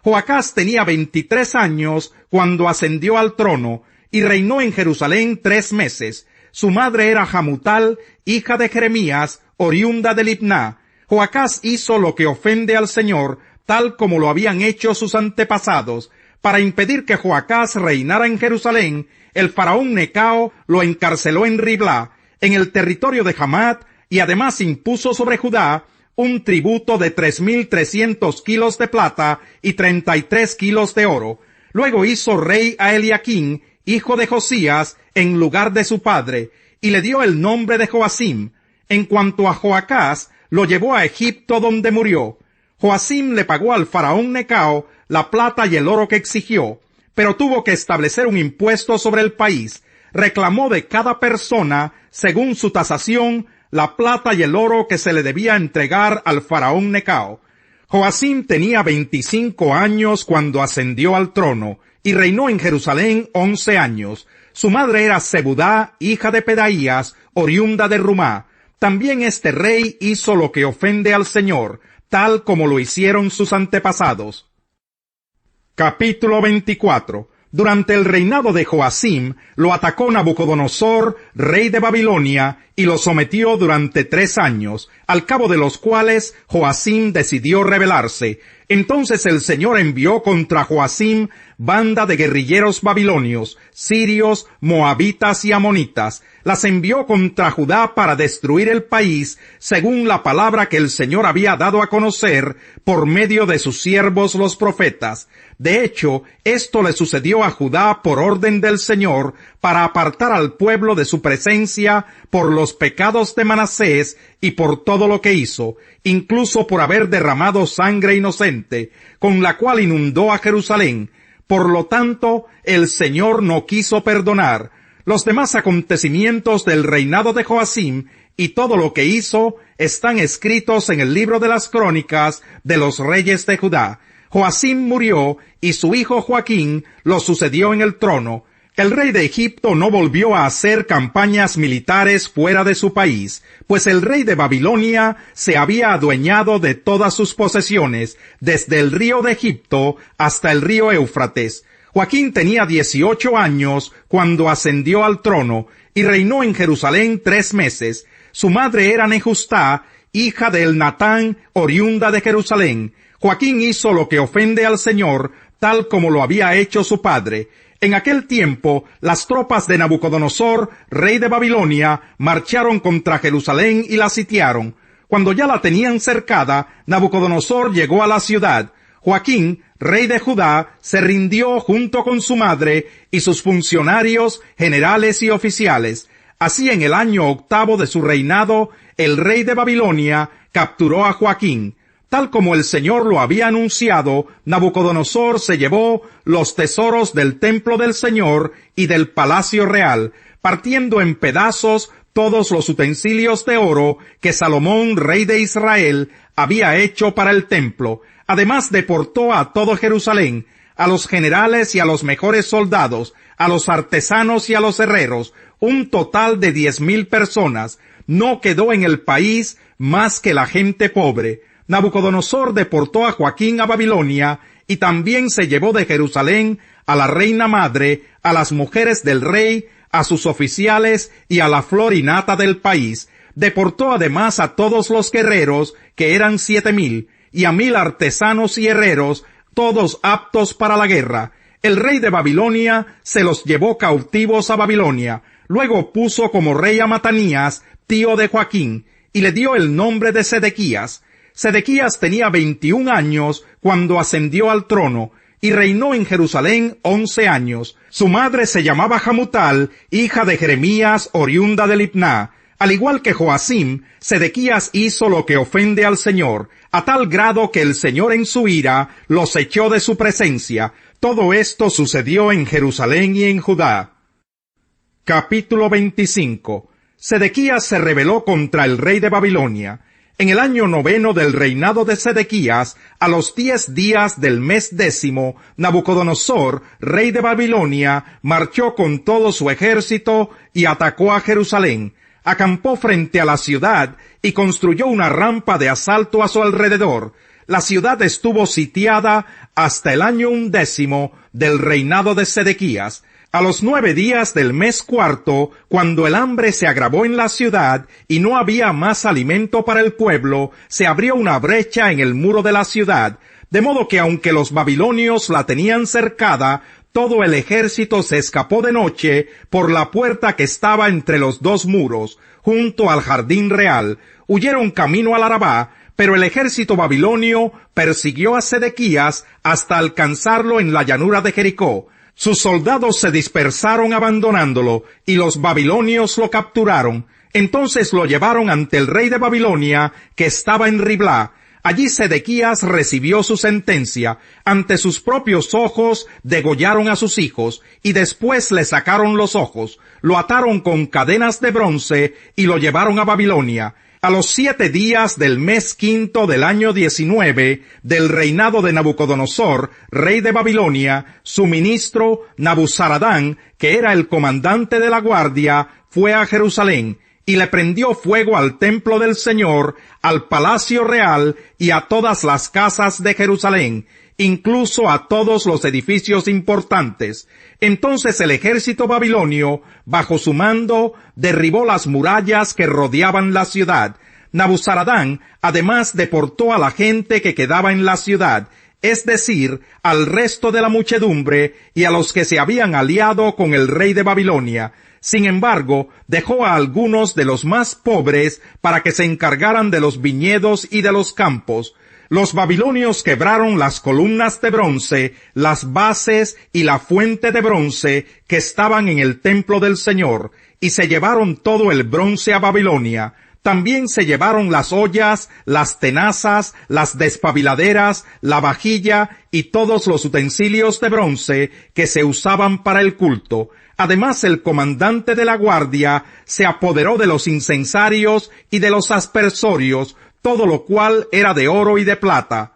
Joacás tenía 23 años cuando ascendió al trono y reinó en Jerusalén 3 meses. Su madre era Hamutal, hija de Jeremías, oriunda de Libná. Joacás hizo lo que ofende al Señor, tal como lo habían hecho sus antepasados. Para impedir que Joacás reinara en Jerusalén, el faraón Necao lo encarceló en Riblá, en el territorio de Hamat, y además impuso sobre Judá un tributo de 3,300 kilos de plata y 33 kilos de oro. Luego hizo rey a Eliaquín, hijo de Josías, en lugar de su padre, y le dio el nombre de Joacim. En cuanto a Joacás, lo llevó a Egipto, donde murió. Joacim le pagó al faraón Necao la plata y el oro que exigió, pero tuvo que establecer un impuesto sobre el país. Reclamó de cada persona, según su tasación, la plata y el oro que se le debía entregar al faraón Necao. Joacim tenía 25 años cuando ascendió al trono, y reinó en Jerusalén 11 años. Su madre era Zebudá, hija de Pedaías, oriunda de Rumá. También este rey hizo lo que ofende al Señor, tal como lo hicieron sus antepasados. Capítulo 24. Durante el reinado de Joacim, lo atacó Nabucodonosor, rey de Babilonia, y lo sometió durante 3 años, al cabo de los cuales Joacim decidió rebelarse. Entonces el Señor envió contra Joacim banda de guerrilleros babilonios, sirios, moabitas y amonitas. Las envió contra Judá para destruir el país, según la palabra que el Señor había dado a conocer por medio de sus siervos los profetas. De hecho, esto le sucedió a Judá por orden del Señor, para apartar al pueblo de su presencia por los pecados de Manasés y por todo lo que hizo, incluso por haber derramado sangre inocente, con la cual inundó a Jerusalén. Por lo tanto, el Señor no quiso perdonar. Los demás acontecimientos del reinado de Joacim y todo lo que hizo están escritos en el libro de las crónicas de los reyes de Judá. Joacim murió y su hijo Joaquín lo sucedió en el trono. El rey de Egipto no volvió a hacer campañas militares fuera de su país, pues el rey de Babilonia se había adueñado de todas sus posesiones, desde el río de Egipto hasta el río Éufrates. Joaquín tenía 18 años cuando ascendió al trono y reinó en Jerusalén 3 meses. Su madre era Nejustá, hija de Elnatán, oriunda de Jerusalén. Joaquín hizo lo que ofende al Señor, tal como lo había hecho su padre. En aquel tiempo, las tropas de Nabucodonosor, rey de Babilonia, marcharon contra Jerusalén y la sitiaron. Cuando ya la tenían cercada, Nabucodonosor llegó a la ciudad. Joaquín, rey de Judá, se rindió junto con su madre y sus funcionarios, generales y oficiales. Así, en el año 8 de su reinado, el rey de Babilonia capturó a Joaquín. Tal como el Señor lo había anunciado, Nabucodonosor se llevó los tesoros del templo del Señor y del palacio real, partiendo en pedazos todos los utensilios de oro que Salomón, rey de Israel, había hecho para el templo. Además deportó a todo Jerusalén, a los generales y a los mejores soldados, a los artesanos y a los herreros, un total de 10,000 personas. No quedó en el país más que la gente pobre. Nabucodonosor deportó a Joaquín a Babilonia y también se llevó de Jerusalén a la reina madre, a las mujeres del rey, a sus oficiales y a la flor y nata del país. Deportó además a todos los guerreros, que eran 7,000, y a 1,000 artesanos y herreros, todos aptos para la guerra. El rey de Babilonia se los llevó cautivos a Babilonia. Luego puso como rey a Matanías, tío de Joaquín, y le dio el nombre de Sedequías. Sedequías tenía 21 años cuando ascendió al trono, y reinó en Jerusalén 11 años. Su madre se llamaba Hamutal, hija de Jeremías, oriunda de Libná. Al igual que Joacim, Sedequías hizo lo que ofende al Señor, a tal grado que el Señor en su ira los echó de su presencia. Todo esto sucedió en Jerusalén y en Judá. Capítulo 25. Sedequías se rebeló contra el rey de Babilonia. En el año 9 del reinado de Sedequías, a los 10 días del mes 10, Nabucodonosor, rey de Babilonia, marchó con todo su ejército y atacó a Jerusalén. Acampó frente a la ciudad y construyó una rampa de asalto a su alrededor. La ciudad estuvo sitiada hasta el año 11 del reinado de Sedequías. A los 9 días del mes cuarto, cuando el hambre se agravó en la ciudad y no había más alimento para el pueblo, se abrió una brecha en el muro de la ciudad, de modo que aunque los babilonios la tenían cercada, todo el ejército se escapó de noche por la puerta que estaba entre los dos muros, junto al jardín real. Huyeron camino al Arabá, pero el ejército babilonio persiguió a Sedequías hasta alcanzarlo en la llanura de Jericó. Sus soldados se dispersaron abandonándolo, y los babilonios lo capturaron. Entonces lo llevaron ante el rey de Babilonia, que estaba en Riblá. Allí Sedequías recibió su sentencia. Ante sus propios ojos degollaron a sus hijos, y después le sacaron los ojos. Lo ataron con cadenas de bronce, y lo llevaron a Babilonia. A los 7 días del mes quinto del año 19 del reinado de Nabucodonosor, rey de Babilonia, su ministro Nabuzaradán, que era el comandante de la guardia, fue a Jerusalén, y le prendió fuego al templo del Señor, al palacio real y a todas las casas de Jerusalén, incluso a todos los edificios importantes. Entonces el ejército babilonio, bajo su mando, derribó las murallas que rodeaban la ciudad. Nabuzaradán, además, deportó a la gente que quedaba en la ciudad, es decir, al resto de la muchedumbre y a los que se habían aliado con el rey de Babilonia. Sin embargo, dejó a algunos de los más pobres para que se encargaran de los viñedos y de los campos. Los babilonios quebraron las columnas de bronce, las bases y la fuente de bronce que estaban en el templo del Señor, y se llevaron todo el bronce a Babilonia. También se llevaron las ollas, las tenazas, las despabiladeras, la vajilla y todos los utensilios de bronce que se usaban para el culto. Además, el comandante de la guardia se apoderó de los incensarios y de los aspersorios, todo lo cual era de oro y de plata.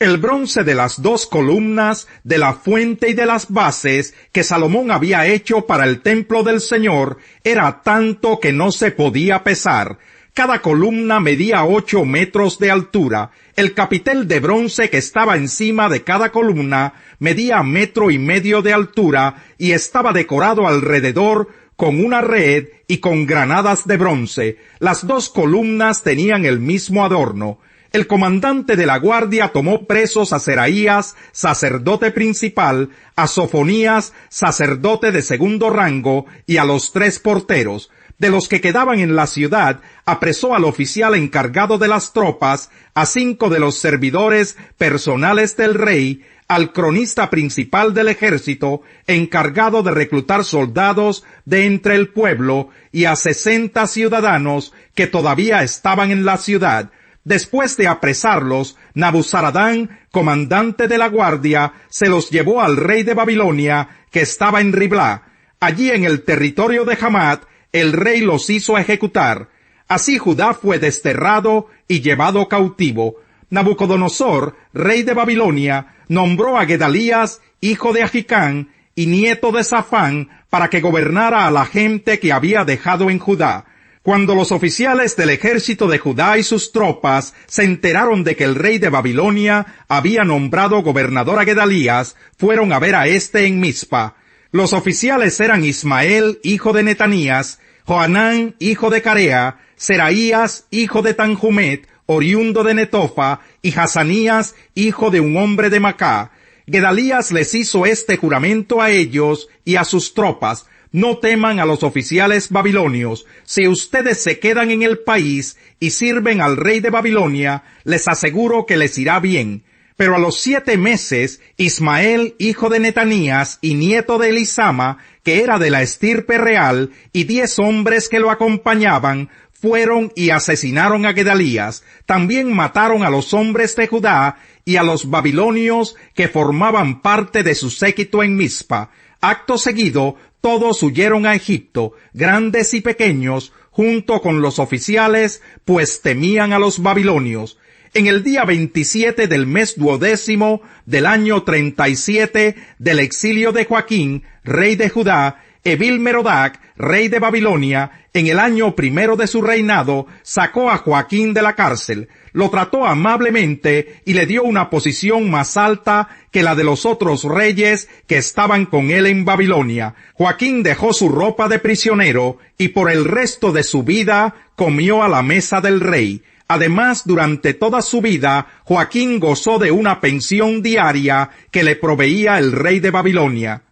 El bronce de las 2 columnas, de la fuente y de las bases que Salomón había hecho para el templo del Señor era tanto que no se podía pesar. Cada columna medía 8 metros de altura. El capitel de bronce que estaba encima de cada columna medía 1,5 metros de altura y estaba decorado alrededor con una red y con granadas de bronce. Las 2 columnas tenían el mismo adorno. El comandante de la guardia tomó presos a Seraías, sacerdote principal, a Sofonías, sacerdote de segundo rango, y a los 3 porteros. De los que quedaban en la ciudad, apresó al oficial encargado de las tropas, a 5 de los servidores personales del rey, al cronista principal del ejército, encargado de reclutar soldados de entre el pueblo, y a 60 ciudadanos que todavía estaban en la ciudad. Después de apresarlos, Nabuzaradán, comandante de la guardia, se los llevó al rey de Babilonia, que estaba en Riblá. Allí en el territorio de Hamat, el rey los hizo ejecutar. Así Judá fue desterrado y llevado cautivo. Nabucodonosor, rey de Babilonia, nombró a Gedalías, hijo de Ahicam y nieto de Safán, para que gobernara a la gente que había dejado en Judá. Cuando los oficiales del ejército de Judá y sus tropas se enteraron de que el rey de Babilonia había nombrado gobernador a Gedalías, fueron a ver a éste en Mizpa. Los oficiales eran Ismael, hijo de Netanías, Johanán, hijo de Carea, Seraías, hijo de Tanhumet, oriundo de Netofa, y Hazanías, hijo de un hombre de Macá. Gedalías les hizo este juramento a ellos y a sus tropas: no teman a los oficiales babilonios. Si ustedes se quedan en el país y sirven al rey de Babilonia, les aseguro que les irá bien. Pero a los 7 meses, Ismael, hijo de Netanías y nieto de Elisama, que era de la estirpe real, y 10 hombres que lo acompañaban, fueron y asesinaron a Gedalías. También mataron a los hombres de Judá y a los babilonios que formaban parte de su séquito en Mizpa. Acto seguido, todos huyeron a Egipto, grandes y pequeños, junto con los oficiales, pues temían a los babilonios. En el día 27 del mes 12 del año 37 del exilio de Joaquín, rey de Judá, Evil-Merodach, rey de Babilonia, en el año 1 de su reinado, sacó a Joaquín de la cárcel. lo trató amablemente y le dio una posición más alta que la de los otros reyes que estaban con él en Babilonia. Joaquín dejó su ropa de prisionero y por el resto de su vida comió a la mesa del rey. Además, durante toda su vida, Joaquín gozó de una pensión diaria que le proveía el rey de Babilonia.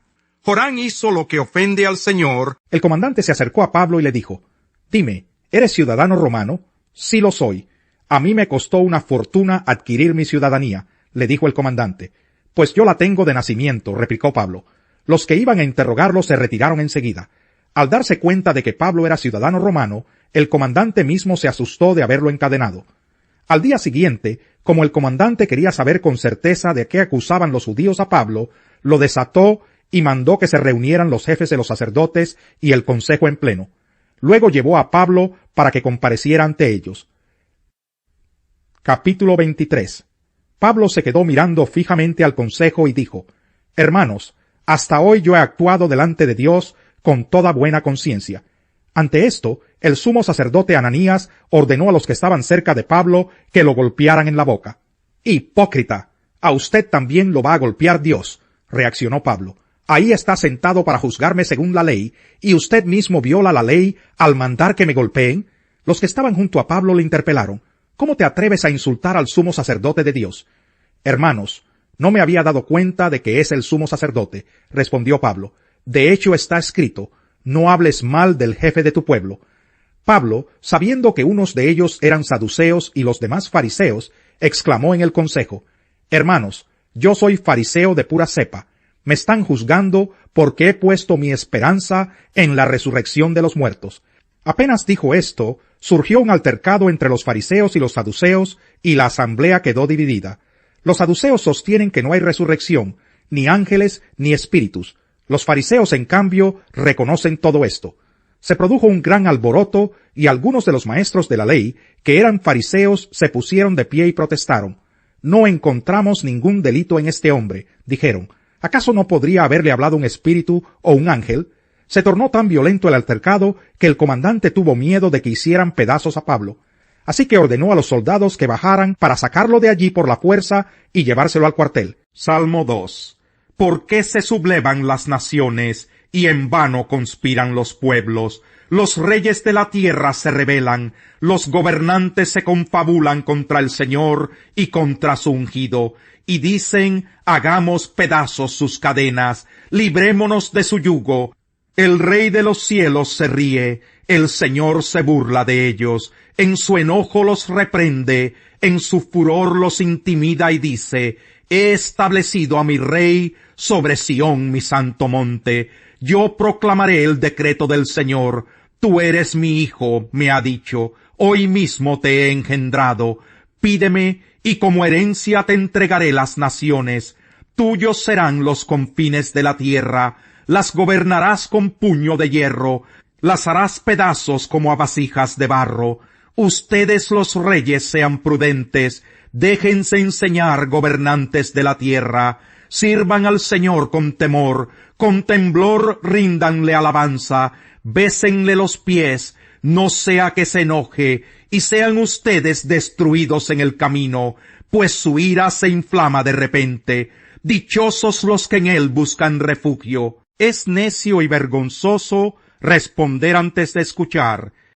Jorán hizo lo que ofende al Señor. El comandante se acercó a Pablo y le dijo: «Dime, ¿eres ciudadano romano?» «Sí lo soy». «A mí me costó una fortuna adquirir mi ciudadanía», le dijo el comandante. «Pues yo la tengo de nacimiento», replicó Pablo. Los que iban a interrogarlo se retiraron enseguida. Al darse cuenta de que Pablo era ciudadano romano, el comandante mismo se asustó de haberlo encadenado. Al día siguiente, como el comandante quería saber con certeza de qué acusaban los judíos a Pablo, lo desató y mandó que se reunieran los jefes de los sacerdotes y el consejo en pleno. Luego llevó a Pablo para que compareciera ante ellos. Capítulo 23. Pablo se quedó mirando fijamente al consejo y dijo: «Hermanos, hasta hoy yo he actuado delante de Dios con toda buena conciencia». Ante esto, el sumo sacerdote Ananías ordenó a los que estaban cerca de Pablo que lo golpearan en la boca. «Hipócrita, a usted también lo va a golpear Dios», reaccionó Pablo. «Ahí está sentado para juzgarme según la ley, y usted mismo viola la ley al mandar que me golpeen». Los que estaban junto a Pablo le interpelaron: «¿Cómo te atreves a insultar al sumo sacerdote de Dios?» «Hermanos, no me había dado cuenta de que es el sumo sacerdote», respondió Pablo. «De hecho está escrito: no hables mal del jefe de tu pueblo». Pablo, sabiendo que unos de ellos eran saduceos y los demás fariseos, exclamó en el consejo: «Hermanos, yo soy fariseo de pura cepa. Me están juzgando porque he puesto mi esperanza en la resurrección de los muertos». Apenas dijo esto, surgió un altercado entre los fariseos y los saduceos, y la asamblea quedó dividida. Los saduceos sostienen que no hay resurrección, ni ángeles, ni espíritus. Los fariseos, en cambio, reconocen todo esto. Se produjo un gran alboroto, y algunos de los maestros de la ley, que eran fariseos, se pusieron de pie y protestaron. «No encontramos ningún delito en este hombre», dijeron. «¿Acaso no podría haberle hablado un espíritu o un ángel?» Se tornó tan violento el altercado que el comandante tuvo miedo de que hicieran pedazos a Pablo. Así que ordenó a los soldados que bajaran para sacarlo de allí por la fuerza y llevárselo al cuartel. Salmo 2. ¿Por qué se sublevan las naciones y en vano conspiran los pueblos? Los reyes de la tierra se rebelan, los gobernantes se confabulan contra el Señor y contra su ungido, y dicen: hagamos pedazos sus cadenas, librémonos de su yugo. El Rey de los cielos se ríe, el Señor se burla de ellos, en su enojo los reprende, en su furor los intimida y dice: he establecido a mi Rey sobre Sión, mi santo monte. Yo proclamaré el decreto del Señor. Tú eres mi hijo, me ha dicho, hoy mismo te he engendrado. Pídeme, y como herencia te entregaré las naciones. Tuyos serán los confines de la tierra. Las gobernarás con puño de hierro, las harás pedazos como a vasijas de barro. Ustedes los reyes sean prudentes, déjense enseñar, gobernantes de la tierra. Sirvan al Señor con temor, con temblor ríndanle alabanza, bésenle los pies, no sea que se enoje, y sean ustedes destruidos en el camino, pues su ira se inflama de repente. Dichosos los que en él buscan refugio. Es necio y vergonzoso responder antes de escuchar,